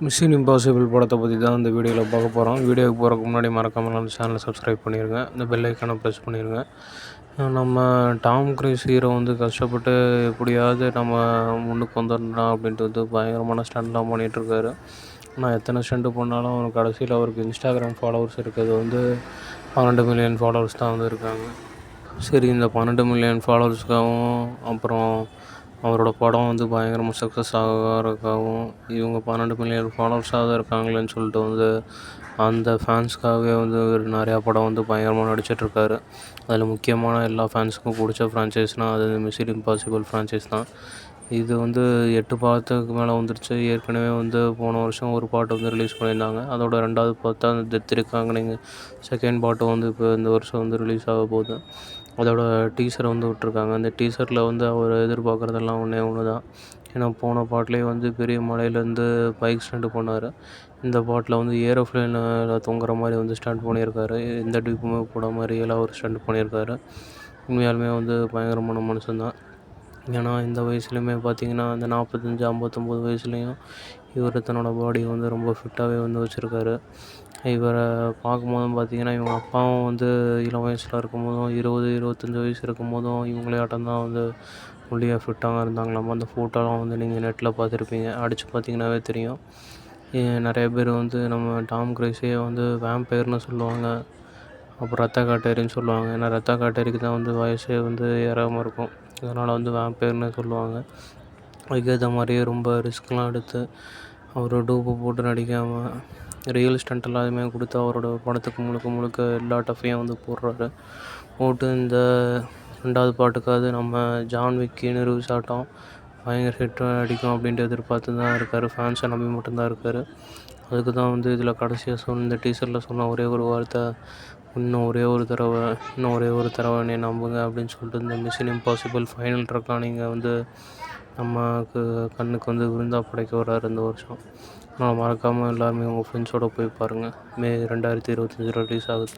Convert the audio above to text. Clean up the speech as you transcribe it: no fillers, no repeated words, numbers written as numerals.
Mission impossible படத்தை பற்றி தான் இந்த வீடியோவில் பார்க்க போகிறோம். வீடியோவுக்கு போகிறதுக்கு முன்னாடி மறக்காமல் நம்ம சேனலை சப்ஸ்கிரைப் பண்ணிடுங்க. இந்த பெல் ஐக்கானை ப்ரெஸ் பண்ணிடுங்க. நம்ம டாம் கிரூஸ் ஹீரோ வந்து கஷ்டப்பட்டு எப்படியாவது நம்ம முன்னுக்கு வந்துடலாம் அப்படின்ட்டு வந்து பயங்கரமான ஸ்டண்ட்லாம் பண்ணிகிட்ருக்காரு. ஆனால் எத்தனை ஸ்டண்ட்டு பண்ணாலும் அவருக்கு கடைசியில் அவருக்கு இன்ஸ்டாகிராம் ஃபாலோவர்ஸ் இருக்கிறது வந்து 12 மில்லியன் ஃபாலோவர்ஸ் தான் வந்து இருக்காங்க. சரி, இந்த 12 மில்லியன் ஃபாலோவர்ஸ்க்காகவும் அப்புறம் அவரோட படம் வந்து பயங்கரமாக சக்ஸஸ் ஆகிறதுக்காகவும் இவங்க 12 மில்லியன் ஃபாலோவர்ஸாக தான் இருக்காங்களேன்னு சொல்லிட்டு வந்து அந்த ஃபேன்ஸ்க்காகவே வந்து நிறையா படம் வந்து பயங்கரமாக நடிச்சிட்ருக்காரு. அதில் முக்கியமான எல்லா ஃபேன்ஸுக்கும் பிடிச்ச ஃப்ரான்ச்சைஸ்னால் அது மிஷன் இம்பாசிபிள் ஃப்ரான்ச்சைஸ் தான். இது வந்து 8 பாகத்துக்கு மேலே வந்துருச்சு. ஏற்கனவே வந்து போன வருஷம் ஒரு பாட்டு வந்து ரிலீஸ் பண்ணியிருந்தாங்க. அதோட 2வது பார்ட் தான் டெத் இருக்காங்க. நீங்கள் செகண்ட் பார்ட்டு வந்து இப்போ இந்த வருஷம் வந்து ரிலீஸ் ஆக போகுது. அதோட டீசரை வந்து விட்ருக்காங்க. அந்த டீசரில் வந்து அவர் எதிர்பார்க்குறதெல்லாம் ஒன்று தான். ஏன்னா போன பாட்டிலே வந்து பெரிய மலையிலேருந்து பைக் ஸ்டண்ட் பண்ணார். இந்த பாட்டில் வந்து ஏரோப்ளேனில் தொங்குற மாதிரி வந்து ஸ்டண்ட் பண்ணியிருக்காரு. எந்த டியூப்புமே போடாமல் ரியலாக ஒரு ஸ்டண்ட் பண்ணியிருக்காரு. உண்மையாலுமே வந்து பயங்கரமான மனுஷன்தான். ஏன்னா இந்த வயசுலையுமே பார்த்திங்கன்னா அந்த 45, 59 வயசுலேயும் இவர் தன்னோட பாடி வந்து ரொம்ப ஃபிட்டாகவே வந்து வச்சுருக்காரு. இவரை பார்க்கும்போதும் பார்த்திங்கன்னா இவங்க அப்பாவும் வந்து இளம் வயசில் இருக்கும்போதும் 20, 25 வயசு இருக்கும்போதும் இவங்களையாட்டம் தான் வந்து ஒல்லியாக ஃபிட்டாக இருந்தாங்களாமா. அந்த ஃபோட்டோலாம் வந்து நீங்கள் நெட்டில் பார்த்துருப்பீங்க. அடித்து பார்த்திங்கனாவே தெரியும். நிறைய பேர் வந்து நம்ம டாம் கிரூஸே வந்து வேம்பயர்னு சொல்லுவாங்க. அப்புறம் ரத்த காட்டேரின்னு சொல்லுவாங்க. ஏன்னா ரத்த காட்டேரிக்கு தான் வந்து வயசே வந்து ஏறாமல் இருக்கும். அதனால் வந்து வேம்பயர்னு சொல்லுவாங்க. அதுக்கேற்ற மாதிரியே ரொம்ப ரிஸ்க்லாம் எடுத்து அவர் டூப்பு போட்டு நடிக்காமல் ரியல் ஸ்டண்ட் எல்லாத்தையுமே கொடுத்து அவரோட படத்துக்கு முழுக்க முழுக்க எல்லா டஃப்பையும் வந்து போடுறாரு. போட்டு இந்த 2வது பாட்டுக்காவது நம்ம ஜான் விக்கின்னு ரிவ்யூஸ் ஆட்டம் பயங்கர ஹிட் அடிக்கும் அப்படின்ட்டு எதிர்பார்த்து தான் இருக்கார். ஃபேன்ஸை நம்பி மட்டும்தான் இருக்கார். அதுக்கு தான் வந்து இதில் கடைசியாக இந்த டீசரில் சொன்ன ஒரே ஒரு வார்த்தை, இன்னும் ஒரே ஒரு தடவை என்னை நம்புங்க அப்படின்னு சொல்லிட்டு இந்த மிஷன் இம்பாசிபிள் ஃபைனல் ட்ரக்காக நீங்கள் வந்து நமக்கு கண்ணுக்கு வந்து விருந்தாக படைக்க வர்றாரு இந்த வருஷம். ஆனால் மறக்காமல் எல்லாருமே உங்கள் ஃப்ரெண்ட்ஸோடு போய் பாருங்கள். மே 2025 ரிலீஸ் ஆகுது.